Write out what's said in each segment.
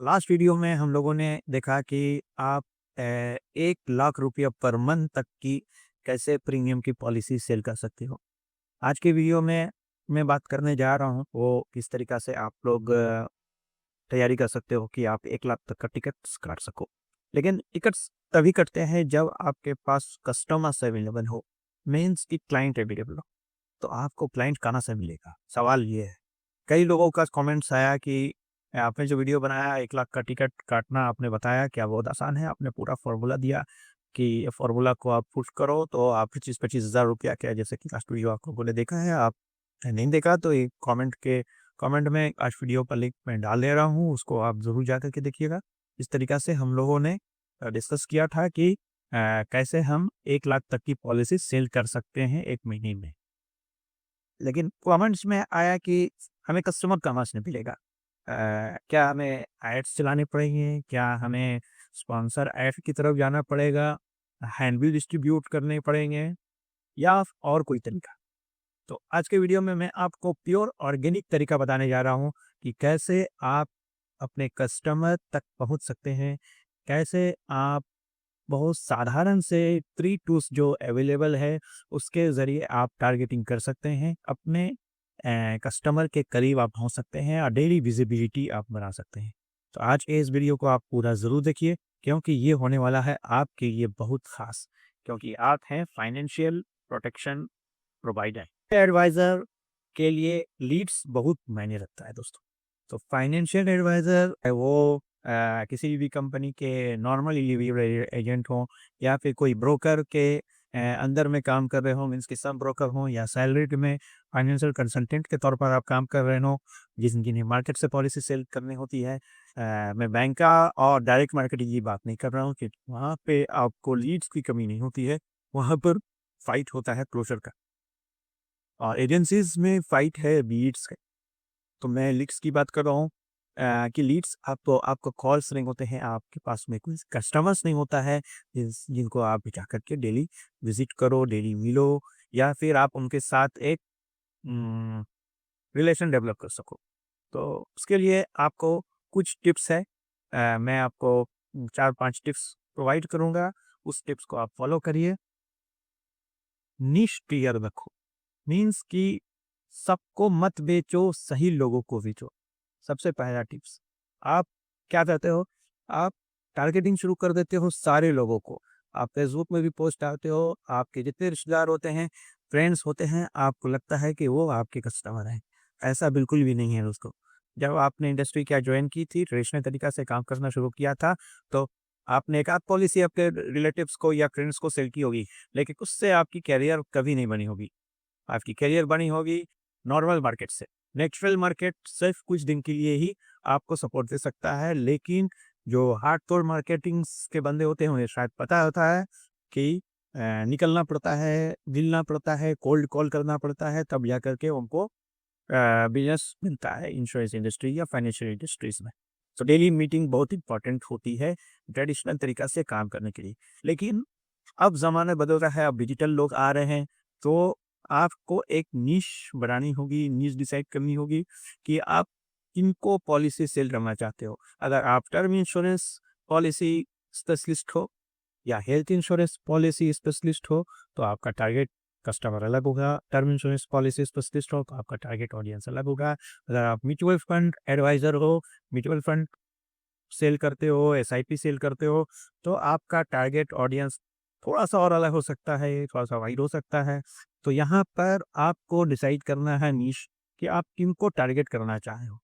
Last video में हम लोगों ने देखा कि आप 1 लाख रुपया पर मंथ तक की कैसे प्रीमियम की पॉलिसी सेल कर सकते हो। आज के वीडियो में मैं बात करने जा रहा हूँ वो किस तरीक़ा से आप लोग तैयारी कर सकते हो कि आप 1 लाख तक का टिकट्स काट सको। लेकिन टिकट्स तभी कटते हैं जब आपके पास कस्टमर्स अवेलेबल हो, मीन्स कि क्लाइंट अवेलेबल हो। तो आपको क्लाइंट कहाँ से मिलेगा? सवाल ये है। कई लोगों का कमेंट्स आया कि आपने जो वीडियो बनाया 1 लाख का टिकट काटना आपने बताया क्या बहुत आसान है? आपने पूरा फ़ॉर्मूला दिया कि ये फ़ॉर्मूला को आप पुट करो तो आप 25-25 हज़ार रुपया क्या जैसे कि लास्ट वीडियो आप लोगों ने देखा है, आप नहीं देखा तो एक कमेंट में आज वीडियो का लिंक मैं डाल दे रहा हूँ, उसको आप ज़रूर जाकर के देखिएगा। इस तरीक़ा से हम लोगों ने डिस्कस किया था कि कैसे हम 1 लाख तक की पॉलिसी सेल कर सकते हैं 1 महीने में। लेकिन कमेंट्स में आया कि हमें कस्टमर कहाँ से मिलेगा? क्या हमें एड्स चलाने पड़ेंगे? क्या हमें स्पॉन्सर एड की तरफ जाना पड़ेगा? हैंडबिल डिस्ट्रीब्यूट करने पड़ेंगे या और कोई तरीका? तो आज के वीडियो में मैं आपको प्योर ऑर्गेनिक तरीका बताने जा रहा हूँ कि कैसे आप अपने कस्टमर तक पहुँच सकते हैं, कैसे आप बहुत साधारण से 3 टूल्स जो अवेलेबल है, उसके ज़रिए आप टारगेटिंग कर सकते हैं। अपने कस्टमर के करीब आप पहुँच सकते हैं और डेली विज़िबिलिटी आप बना सकते हैं। तो आज के इस वीडियो को आप पूरा ज़रूर देखिए क्योंकि ये होने वाला है आपके लिए बहुत ख़ास, क्योंकि आप हैं फाइनेंशियल प्रोटेक्शन प्रोवाइडर। एडवाइज़र के लिए लीड्स बहुत मायने रखता है दोस्तों। तो फाइनेंशियल एडवाइज़र वो किसी भी कंपनी के नॉर्मल डिलीवरी एजेंट हों या फिर कोई ब्रोकर के अंदर में काम कर रहे हों, मीन्स कि सब ब्रोकर हों या सैलरीड में फाइनेंशियल कंसल्टेंट के तौर पर आप काम कर रहे हों, जिन्हें मार्केट से पॉलिसी सेल करनी होती है। मैं बैंक का और डायरेक्ट मार्केटिंग की बात नहीं कर रहा हूँ कि वहाँ पे आपको लीड्स की कमी नहीं होती है, वहाँ पर फाइट होता है क्लोज़र का। और एजेंसीज़ में फाइट है लीड्स का। तो मैं लीड्स की बात कर रहा हूँ कि लीड्स आपको कॉल्स नहीं होते हैं, आपके पास में कोई कस्टमर्स नहीं होता है जिनको आप जा करके डेली विजिट करो, डेली मिलो या फिर आप उनके साथ एक रिलेशन डेवलप कर सको। तो उसके लिए आपको कुछ टिप्स है, मैं आपको 4-5 टिप्स प्रोवाइड करूँगा, उस टिप्स को आप फॉलो करिए। निश क्लियर रखो, मीन्स कि सबको मत बेचो, सही लोगों को बेचो। सबसे पहला टिप्स, आप क्या करते हो, आप टारगेटिंग शुरू कर देते हो सारे लोगों को। आप फेसबुक में भी पोस्ट डालते हो, आपके जितने रिश्तेदार होते हैं, फ्रेंड्स होते हैं, आपको लगता है कि वो आपके कस्टमर हैं। ऐसा बिल्कुल भी नहीं है दोस्तों। जब आपने इंडस्ट्री क्या जॉइन की थी, ट्रेडिशनल तरीका से काम करना शुरू किया था, तो आपने एक आध पॉलिसी आपके रिलेटिव्स को या फ्रेंड्स को सेल की होगी, लेकिन उससे आपकी करियर कभी नहीं बनी होगी। आपकी करियर बनी होगी नॉर्मल मार्केट से। नेचुरल मार्केट सिर्फ कुछ दिन के लिए ही आपको सपोर्ट दे सकता है, लेकिन जो हार्डकोर मार्केटिंग्स के बंदे होते हैं उन्हें शायद पता होता है कि निकलना पड़ता है, मिलना पड़ता है, कोल्ड कॉल करना पड़ता है, तब जा करके उनको बिज़नेस मिलता है इंश्योरेंस इंडस्ट्री या फाइनेंशियल इंडस्ट्रीज़ में। तो डेली मीटिंग बहुत इंपॉर्टेंट होती है ट्रेडिशनल तरीका से काम करने के लिए। लेकिन अब ज़माना बदल रहा है, अब डिजिटल लोग आ रहे हैं, तो आपको एक नीश बनानी होगी, नीश डिसाइड करनी होगी कि आप किनको पॉलिसी सेल करना चाहते हो। अगर आप टर्म इंश्योरेंस पॉलिसी स्पेशलिस्ट हो या हेल्थ इंश्योरेंस पॉलिसी स्पेशलिस्ट हो, तो आपका टारगेट कस्टमर अलग होगा। टर्म इंश्योरेंस पॉलिसी स्पेशलिस्ट हो, तो आपका टारगेट ऑडियंस अलग होगा। अगर आप म्यूचुअल फंड एडवाइज़र हो, म्यूचुअल फंड सेल करते हो, एसआईपी सेल करते हो, तो आपका टारगेट ऑडियंस थोड़ा-सा और अलग हो सकता है, थोड़ा-सा वाइड हो सकता है। तो यहाँ पर आपको डिसाइड करना है नीश कि आप किनको टारगेट करना चाहे हो।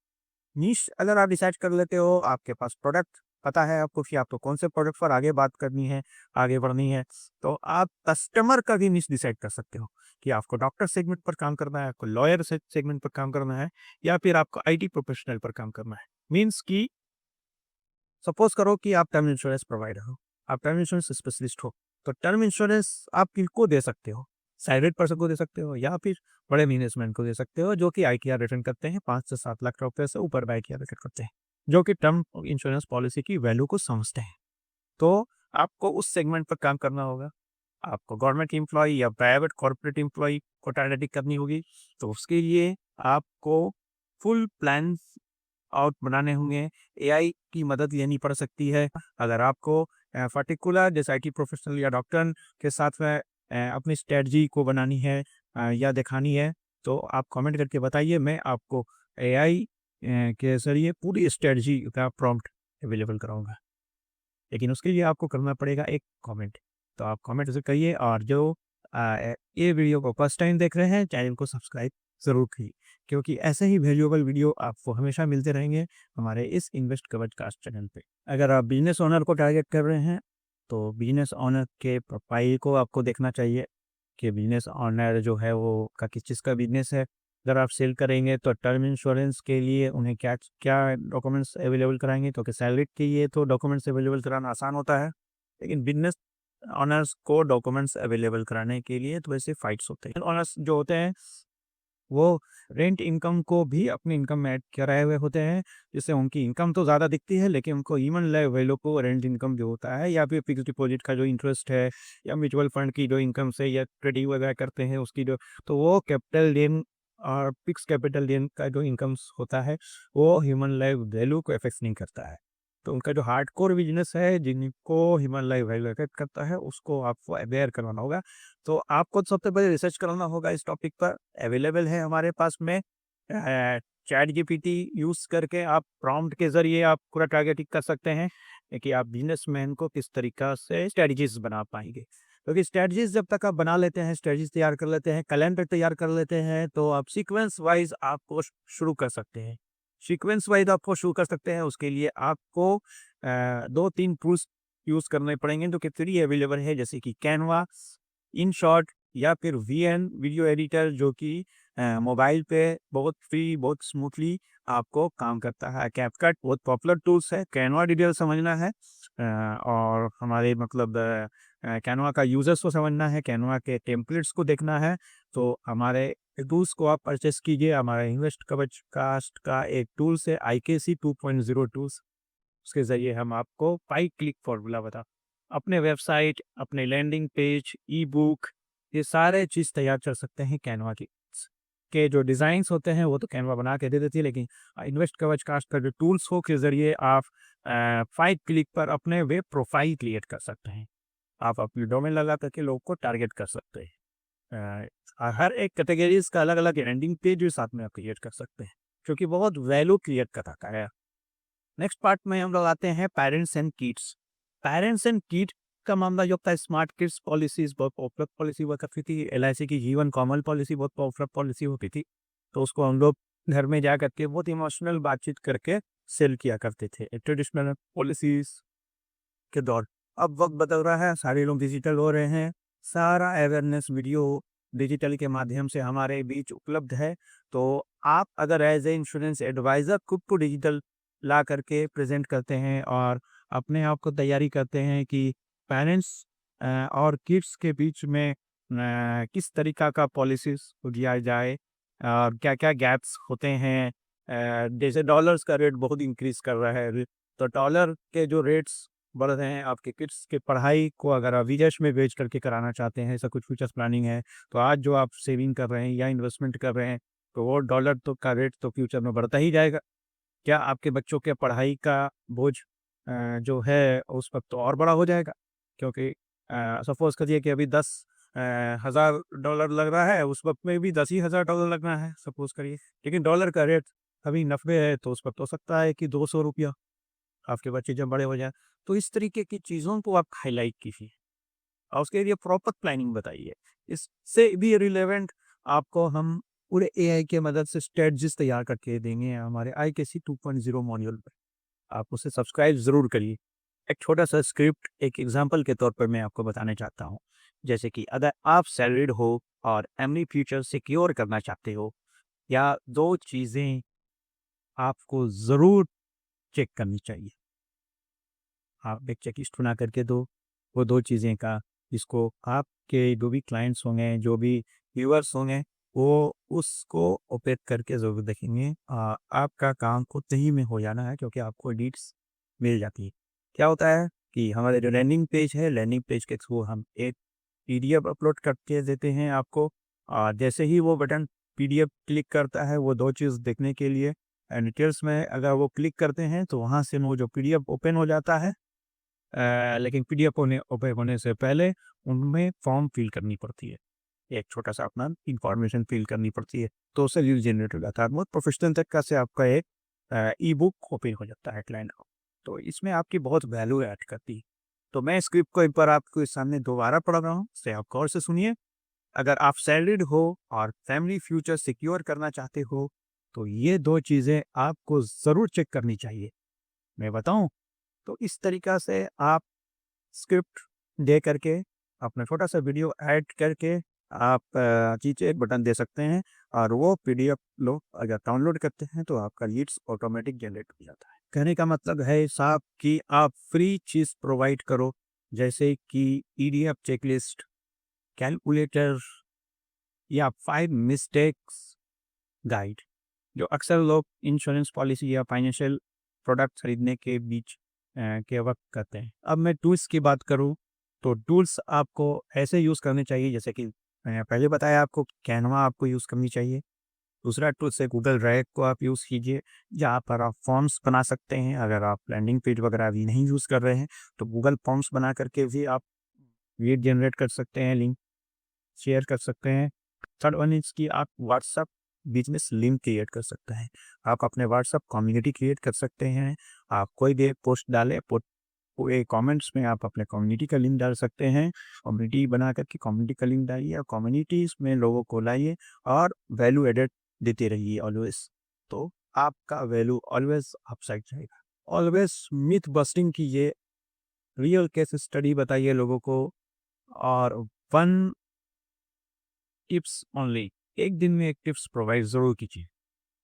नीश अगर आप डिसाइड कर लेते हो, आपके पास प्रोडक्ट पता है आपको कि आपको कौन से प्रोडक्ट पर आगे बात करनी है, आगे बढ़नी है, तो आप कस्टमर का भी नीश डिसाइड कर सकते हो कि आपको डॉक्टर सेगमेंट पर काम करना है, आपको लॉयर सेगमेंट पर काम करना है या फिर आपको आईटी प्रोफेशनल पर काम करना है। मीन्स कि सपोज़ करो कि आप टर्म इंश्योरेंस प्रोवाइडर हो, आप टर्म इंश्योरेंस स्पेशलिस्ट हो, तो टर्म इंश्योरेंस आप किनको दे सकते हो? सैलरीड पर्सन को दे सकते हो या फिर बड़े बिज़नेसमैन को दे सकते हो जो कि आईटीआर रिटर्न करते हैं 5 से 7 लाख रुपए से ऊपर का आईटीआर रिटर्न करते हैं, जो कि टर्म इंश्योरेंस पॉलिसी की वैल्यू को समझते हैं। तो आपको उस सेगमेंट पर काम करना होगा। आपको गवर्नमेंट एम्प्लॉयी या प्राइवेट कॉर्पोरेट एम्प्लॉयी को टारगेटिंग करनी होगी, तो उसके लिए आपको फुल प्लान आउट बनाने होंगे, एआई की मदद लेनी पड़ सकती है। अगर आपको पर्टिकुलर जैसे आईटी प्रोफेशनल या डॉक्टर के साथ में अपनी स्ट्रेटजी को बनानी है या दिखानी है, तो आप कमेंट करके बताइए, मैं आपको एआई के ज़रिए पूरी स्ट्रेटजी का प्रॉम्प्ट अवेलेबल कराऊँगा। लेकिन उसके लिए आपको करना पड़ेगा एक कमेंट। तो आप कमेंट ज़रूर करिए, और जो ये वीडियो को फर्स्ट टाइम देख रहे हैं, चैनल को सब्सक्राइब ज़रूर करिए, क्योंकि ऐसे ही वैल्यूएबल वीडियो आपको हमेशा मिलते रहेंगे हमारे इस इन्वेस्ट कवच कास्ट चैनल पे। अगर आप बिज़नेस ओनर को टारगेट कर रहे हैं, तो बिज़नेस ओनर के प्रोफाइल को आपको देखना चाहिए कि बिज़नेस ओनर जो है वो का किस चीज़ का बिज़नेस है। अगर आप सेल करेंगे तो टर्म इंश्योरेंस के लिए उन्हें क्या क्या डॉक्यूमेंट्स अवेलेबल कराएँगे, क्योंकि सैलरी के लिए तो डॉक्यूमेंट्स अवेलेबल कराना आसान होता है, लेकिन बिज़नेस ओनर्स को डॉक्यूमेंट्स अवेलेबल कराने के लिए तो वैसे फाइट्स होते हैं। ओनर्स जो होते हैं वो रेंट इनकम को भी अपनी इनकम में ऐड कराए हुए होते हैं, जिससे उनकी इनकम तो ज़्यादा दिखती है, लेकिन उनको ह्यूमन वैल्यू को रेंट इनकम जो होता है, या फिर फिक्स डिपॉजिट का जो इंटरेस्ट है, या म्यूचुअल फंड की जो इनकम से या ट्रेडिंग वगैरह करते हैं उसकी जो, तो वो कैपिटल गेन और फिक्स कैपिटल गेन का जो इनकम्स होता है, वो ह्यूमन लाइफ वैल्यू को अफेक्ट नहीं करता है। तो उनका जो हार्डकोर बिजनेस है जिनको ह्यूमन लाइफ वैल्यू अफेक्ट करता है, उसको आपको अवेयर करवाना होगा। तो आपको सबसे पहले रिसर्च करना होगा इस टॉपिक पर। अवेलेबल है हमारे पास में चैट जीपीटी यूज़ करके आप प्रॉम्प्ट के ज़रिए आप पूरा टारगेटिंग कर सकते हैं कि आप बिजनेसमैन को किस तरीक़ा से स्ट्रेटजीज़ बना पाएँगे। क्योंकि स्ट्रेटजीज़ जब तक आप बना लेते हैं, स्ट्रेटजीज़ तैयार कर लेते हैं, कैलेंडर तैयार कर लेते हैं, तो आप सीक्वेंस वाइज़ आपको शुरू कर सकते हैं। सीक्वेंस वाइज़ आपको शुरू कर सकते हैं, उसके लिए आपको 2-3 टूल्स यूज़ करने पड़ेंगे जो कि फ्री अवेलेबल है, जैसे कि कैनवा, इनशॉट या फिर वीएन वीडियो एडिटर, जो कि मोबाइल पे बहुत फ्री, बहुत स्मूथली आपको काम करता है। कैपकट बहुत पॉपुलर टूल्स है, कैनवा डिटेल समझना है और हमारे मतलब कैनवा का यूज़र्स को समझना है, कैनवा के टेम्पलेट्स को देखना है, तो हमारे टूल्स को आप परचेस कीजिए। हमारा इन्वेस्ट कवच कास्ट का एक टूल्स है आईकेसी 2.0 टूल्स, उसके ज़रिए हम आपको 5 क्लिक फॉर्मूला अपने वेबसाइट, अपने लैंडिंग पेज, ई बुक, ये सारे चीज़ तैयार कर सकते हैं कैनवा की। के जो डिज़ाइंस होते हैं वो तो कैनवा बना के दे देती है, लेकिन इन्वेस्ट कवच कास्ट का जो टूल्स हो के ज़रिए आप 5 क्लिक पर अपने वेब प्रोफाइल क्रिएट कर सकते हैं। आप अपनी डोमेन लगा करके लोगों को टारगेट कर सकते हैं। हर एक कैटेगरीज़ का अलग-अलग लैंडिंग पेज भी साथ में आप क्रिएट कर सकते हैं, जो कि बहुत वैल्यू क्रिएट कराता है। नेक्स्ट पार्ट में हम लोग आते हैं parents and kids. Parents and kid का मामला जो होता है, स्मार्ट किड्स पॉलिसीज बहुत पॉपुलर पॉलिसी हुआ करती थी। एलआईसी की जीवन कॉमन पॉलिसी बहुत पॉपुलर पॉलिसी होती थी, तो उसको हम लोग घर में जा करके बहुत इमोशनल बातचीत करके सेल किया करते थे ट्रेडिशनल पॉलिसीज के दौर। अब वक्त बदल रहा है, सारे लोग डिजिटल हो रहे हैं, सारा अवेयरनेस वीडियो डिजिटल के माध्यम से हमारे बीच उपलब्ध है। तो आप अगर एज ए इंश्योरेंस एडवाइज़र खुद को डिजिटल ला करके प्रेजेंट करते हैं और अपने आप को तैयारी करते हैं कि पेरेंट्स और किड्स के बीच में किस तरीका का पॉलिसीज को दिया जाए, क्या क्या गैप्स होते हैं। जैसे डॉलर्स का रेट बहुत इंक्रीज कर रहा है, तो डॉलर के जो रेट्स बढ़ रहे हैं, आपके किड्स की पढ़ाई को अगर आप विदेश में भेज करके कराना चाहते हैं, ऐसा कुछ फ्यूचर्स प्लानिंग है, तो आज जो आप सेविंग कर रहे हैं या इन्वेस्टमेंट कर रहे हैं, तो वो डॉलर तो का रेट तो फ्यूचर में बढ़ता ही जाएगा। क्या आपके बच्चों के पढ़ाई का बोझ जो है उस वक़्त तो और बड़ा हो जाएगा, क्योंकि सपोज़ करिए कि अभी 10 हज़ार डॉलर लग रहा है, उस वक़्त में भी 10 ही हज़ार डॉलर लगना है सपोज़ करिए। लेकिन डॉलर का रेट अभी 90 है, तो उस वक़्त हो सकता है कि ₹200 आपके बच्चे जब बड़े हो जाएँ। तो इस तरीके की चीज़ों को आप हाइलाइट कीजिए और उसके लिए प्रॉपर प्लानिंग बताइए। इससे भी रिलेवेंट आपको हम पूरे एआई के मदद से स्ट्रेटजीज़ तैयार करके देंगे हमारे आईकेसी 2.0 मॉड्यूल पे। आप उसे सब्सक्राइब ज़रूर करिए। एक छोटा-सा स्क्रिप्ट एक एग्ज़ाम्पल के तौर पर मैं आपको बताना चाहता हूँ। जैसे कि अगर आप सैलरीड हो और फैमिली फ्यूचर सिक्योर करना चाहते हो, या 2 चीज़ें आपको ज़रूर चेक करनी चाहिए। आप एक चेकलिस्ट बना करके दो, वो 2 चीज़ें का, जिसको आपके जो भी क्लाइंट्स होंगे, जो भी व्यूअर्स होंगे, वो उसको ओपेट करके ज़रूर देखेंगे। आपका काम खुद ही में हो जाना है, क्योंकि आपको लीड्स मिल जाती है। क्या होता है कि हमारे जो लैंडिंग पेज है, लैंडिंग पेज के थ्रू हम एक पीडीएफ अपलोड करके देते हैं आपको। जैसे ही वो बटन पीडीएफ क्लिक करता है, वो 2 चीज़ देखने के लिए डिटेल्स में अगर वो क्लिक करते हैं तो वहाँ से वो जो पीडीएफ ओपन हो जाता है, लेकिन पीडीएफ ओपन होने से पहले उनमें फॉर्म फिल करनी पड़ती है, एक छोटा सा अपना इंफॉर्मेशन फिल करनी पड़ती है, तो उससे लीड जनरेट हो जाता है। बहुत प्रोफेशनल तरीका से आपका एक ई बुक ओपन हो जाता है क्लाइंट को, तो इसमें आपकी बहुत वैल्यू ऐड करती है। तो मैं स्क्रिप्ट को एक बार आपके सामने दोबारा पढ़ रहा हूँ, इसे आप गौर से सुनिए। अगर आप सैलरीड हो और फैमिली फ्यूचर सिक्योर करना चाहते हो, तो ये 2 चीज़ें आपको ज़रूर चेक करनी चाहिए। मैं बताऊँ? तो इस तरीका से आप स्क्रिप्ट दे करके अपना छोटा-सा वीडियो ऐड करके आप नीचे एक बटन दे सकते हैं और वो पीडीएफ लोग अगर डाउनलोड करते हैं तो आपका लीड्स ऑटोमेटिक जनरेट हो जाता है। कहने का मतलब है साहब कि आप फ्री चीज़ प्रोवाइड करो, जैसे कि ईडीएफ चेकलिस्ट, कैलकुलेटर या 5 मिस्टेक्स गाइड, जो अक्सर लोग इंश्योरेंस पॉलिसी या फाइनेंशियल प्रोडक्ट खरीदने के बीच के वक्त करते हैं। अब मैं टूल्स की बात करूं, तो टूल्स आपको ऐसे यूज़ करने चाहिए जैसे कि मैंने पहले बताया आपको, कैनवा आपको यूज़ करनी चाहिए। दूसरा टूल्स है गूगल ड्राइव को आप यूज़ कीजिए, जहाँ पर आप फॉर्म्स बना सकते हैं। अगर आप लैंडिंग पेज वगैरह अभी नहीं यूज़ कर रहे हैं, तो गूगल फॉर्म्स बना करके भी आप लीड जनरेट कर सकते हैं, लिंक शेयर कर सकते हैं। थर्ड वन इज़ कि आप व्हाट्सएप बिज़नेस लिंक क्रिएट कर सकते हैं। आप अपने व्हाट्सएप कम्युनिटी क्रिएट कर सकते हैं। आप कोई भी एक पोस्ट डालें, ये कमेंट्स में आप अपने कम्युनिटी का लिंक डाल सकते हैं। कम्युनिटी बना करके कम्युनिटी का लिंक डालिए और कम्युनिटीज़ में लोगों को लाइए और वैल्यू एडेड देते रहिए ऑलवेज़। तो आपका वैल्यू ऑलवेज़ अपसाइड रहेगा। ऑलवेज़ मिथ बस्टिंग कीजिए, रियल केस स्टडी बताइए लोगों को और 1 टिप्स ओनली, एक दिन में 1 टिप्स प्रोवाइड ज़रूर कीजिए,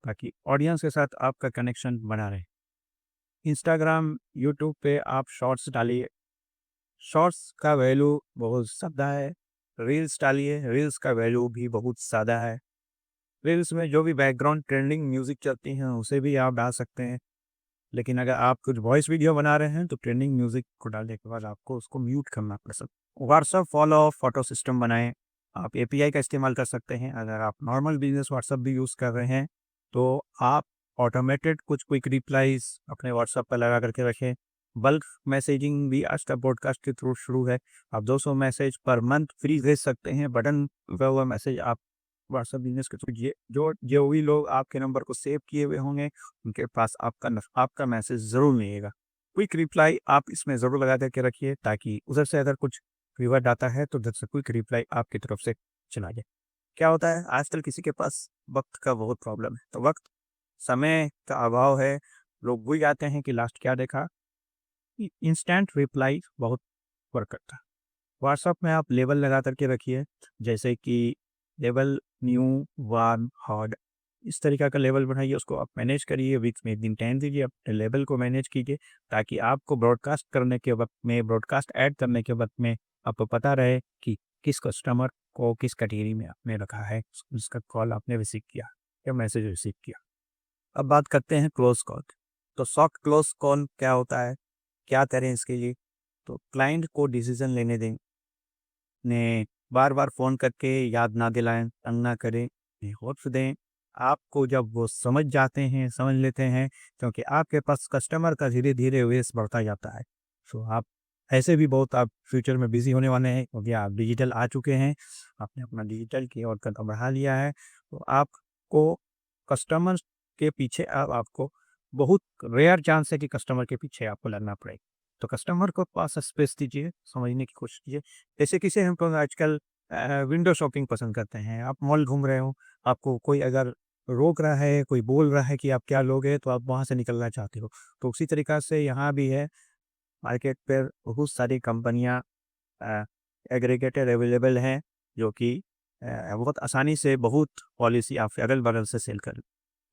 ताकि ऑडियंस के साथ आपका कनेक्शन बना रहे। इंस्टाग्राम, यूट्यूब पे आप शॉर्ट्स डालिए, शॉर्ट्स का वैल्यू बहुत ज़्यादा है। रील्स डालिए, रील्स का वैल्यू भी बहुत ज़्यादा है। रील्स में जो भी बैकग्राउंड ट्रेंडिंग म्यूज़िक चलती हैं, उसे भी आप डाल सकते हैं। लेकिन अगर आप कुछ वॉइस वीडियो बना रहे हैं, तो ट्रेंडिंग म्यूज़िक को डालने के बाद आपको उसको म्यूट करना पड़ सकता है। व्हाट्सएप फॉलो फोटो सिस्टम बनाएँ। आप एपीआई का इस्तेमाल कर सकते हैं। अगर आप नॉर्मल बिज़नेस व्हाट्सएप भी यूज़ कर रहे हैं, तो आप ऑटोमेटेड कुछ क्विक रिप्लाईज़ अपने व्हाट्सएप पे लगा करके रखें। बल्क मैसेजिंग भी आजकल ब्रॉडकास्ट के थ्रू शुरू है। आप 200 मैसेज पर मंथ फ्री भेज सकते हैं। बटन दबा हुआ मैसेज आप व्हाट्सएप बिज़नेस के थ्रू ये जो भी लोग आपके नंबर को सेव किए हुए होंगे, उनके पास आपका मैसेज ज़रूर मिलेगा। क्विक रिप्लाई आप इसमें ज़रूर लगा करके रखिए, ताकि उधर से अगर कुछ फीडबैक आता है तो उधर से क्विक रिप्लाई आपकी तरफ से चला जाए। क्या होता है आजकल किसी के पास वक़्त का बहुत प्रॉब्लम है, तो वक़्त, समय का अभाव है, लोग भूल जाते हैं कि लास्ट क्या देखा। इंस्टेंट रिप्लाई बहुत वर्क करता है। व्हाट्सएप में आप लेबल लगा करके रखिए, जैसे कि लेबल न्यू, वार्म, हॉट, इस तरीक़ा का लेबल बनाइए, उसको आप मैनेज करिए, वीक में 1 दिन टाइम दीजिए, अपने लेबल को मैनेज कीजिए, ताकि आपको ब्रॉडकास्ट करने के वक़्त में, ब्रॉडकास्ट ऐड करने के वक़्त में आपको पता रहे कि किस कस्टमर को किस कैटेगरी में आपने रखा है, उसका कॉल आपने रिसीव किया या मैसेज रिसीव किया। अब बात करते हैं क्लोज़ कॉल। तो सॉफ्ट क्लोज़ कॉल क्या होता है? क्या करें इसके लिए? तो क्लाइंट को डिसीज़न लेने दें, ने बार-बार फ़ोन करके याद ना दिलाएँ, तंग ना करें, उन्हें होप्स दें। आपको जब वो समझ जाते हैं, समझ लेते हैं, क्योंकि आपके पास कस्टमर का धीरे-धीरे बेस बढ़ता जाता है। सो आप ऐसे भी बहुत आप फ्यूचर में बिज़ी होने वाले हैं, क्योंकि आप डिजिटल आ चुके हैं, आपने अपना डिजिटल की ओर कदम बढ़ा लिया है, तो आपको कस्टमर्स के पीछे अब आपको बहुत रेयर चांस है कि कस्टमर के पीछे आपको लगना पड़े। तो कस्टमर को पास स्पेस दीजिए, समझने की कोशिश कीजिए। जैसे किसी हम लोग आजकल विंडो शॉपिंग पसंद करते हैं। आप मॉल घूम रहे हो, आपको कोई अगर रोक रहा है, कोई बोल रहा है कि आप क्या लोगे, तो आप वहाँ से निकलना चाहते हो। तो उसी तरीक़ा से यहाँ भी है, मार्केट पे बहुत सारी कंपनियाँ अ, एग्रीगेटर अवेलेबल हैं, जो कि बहुत आसानी से बहुत पॉलिसी आप अगल-बगल से सेल कर,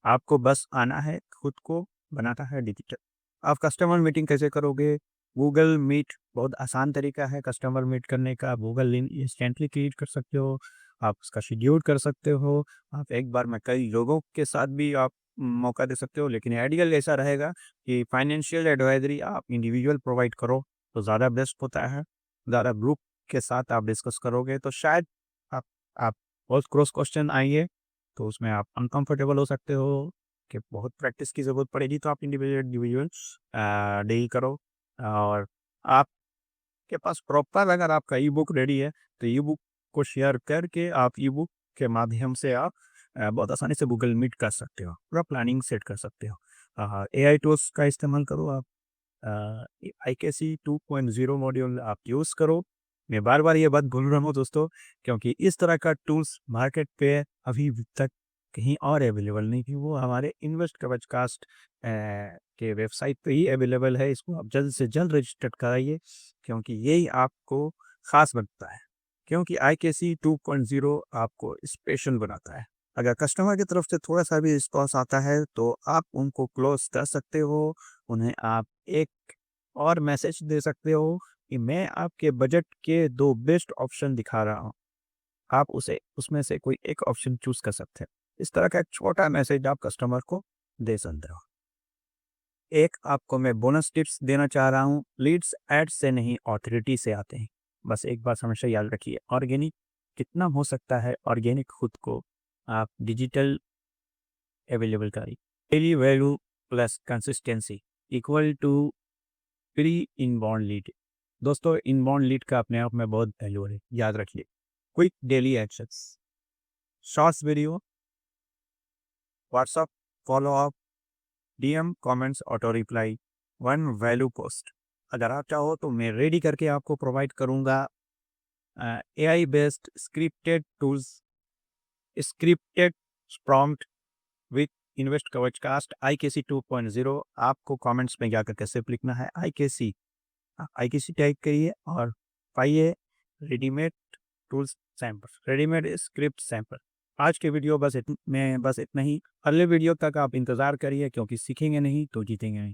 आपको बस आना है, खुद को बनाना है डिजिटल। आप कस्टमर मीटिंग कैसे करोगे? गूगल मीट बहुत आसान तरीका है कस्टमर मीट करने का। गूगल लिंक इंस्टेंटली क्रिएट कर सकते हो, आप उसका शेड्यूल कर सकते हो, आप एक बार में कई लोगों के साथ भी आप मौका दे सकते हो। लेकिन आइडियल ऐसा रहेगा कि फाइनेंशियल एडवाइज़री आप इंडिविजुअल प्रोवाइड करो, तो ज़्यादा बेस्ट होता है। ज़्यादा ग्रुप के साथ आप डिस्कस करोगे तो शायद आप बहुत क्रॉस क्वेश्चन आएँगे, तो उसमें आप अनकंफर्टेबल हो सकते हो। कि बहुत प्रैक्टिस की ज़रूरत पड़ेगी, तो आप इंडिविजुअल इंडिविजुअल डील करो। और आपके पास प्रॉपर अगर आपका ई बुक रेडी है, तो ई बुक को शेयर करके आप ई बुक के माध्यम से आप बहुत आसानी से गूगल मीट कर सकते हो, पूरा प्लानिंग सेट कर सकते हो। एआई टूल्स का इस्तेमाल करो आप, आईकेसी 2.0 मॉड्यूल आप यूज़ करो। मैं बार-बार ये बात बोल रहा हूँ दोस्तों, क्योंकि इस तरह का टूल्स मार्केट पे अभी तक कहीं और अवेलेबल नहीं थी। वो हमारे इन्वेस्ट कवचकास्ट के वेबसाइट पे ही अवेलेबल है। इसको आप जल्द से जल्द रजिस्टर कराइए, क्योंकि यही आपको ख़ास बनता है। क्योंकि आईकेसी 2.0 आपको स्पेशल बनाता है। अगर कस्टमर की तरफ से थोड़ा-सा भी रिस्पॉन्स आता है, तो आप उनको क्लोज़ कर सकते हो। उन्हें आप एक और मैसेज दे सकते हो कि मैं आपके बजट के 2 बेस्ट ऑप्शन दिखा रहा हूँ। आप उसे उसमें से कोई एक ऑप्शन चूज़ कर सकते हैं। इस तरह का एक छोटा मैसेज आप कस्टमर को दे सकते हो। एक आपको मैं बोनस टिप्स देना चाह रहा हूँ, लीड्स एड्स से नहीं ऑथोरिटी से आते हैं। बस एक बात हमेशा याद रखिए, ऑर्गेनिक जितना हो सकता है ऑर्गेनिक खुद को आप डिजिटल अवेलेबल करिए। Daily value plus consistency equal to pre inbound lead. दोस्तों, इनबाउंड लीड का अपने आप में बहुत वैल्यू है, याद रखिए। Quick daily actions, shorts video, WhatsApp follow up, DM comments auto reply, one value post. अगर आप चाहो तो मैं रेडी करके आपको प्रोवाइड करूंगा AI based scripted tools, scripted prompt with invest कवचकास्ट आईकेसी 2.0। आपको कमेंट्स में जाकर कैसे लिखना है, आईकेसी, आईकेसी टाइप करिए और पाइए readymade tools sample, readymade script sample. आज के वीडियो बस इतना ही। अगले वीडियो तक आप इंतज़ार करिए, क्योंकि सीखेंगे नहीं तो जीतेंगे नहीं।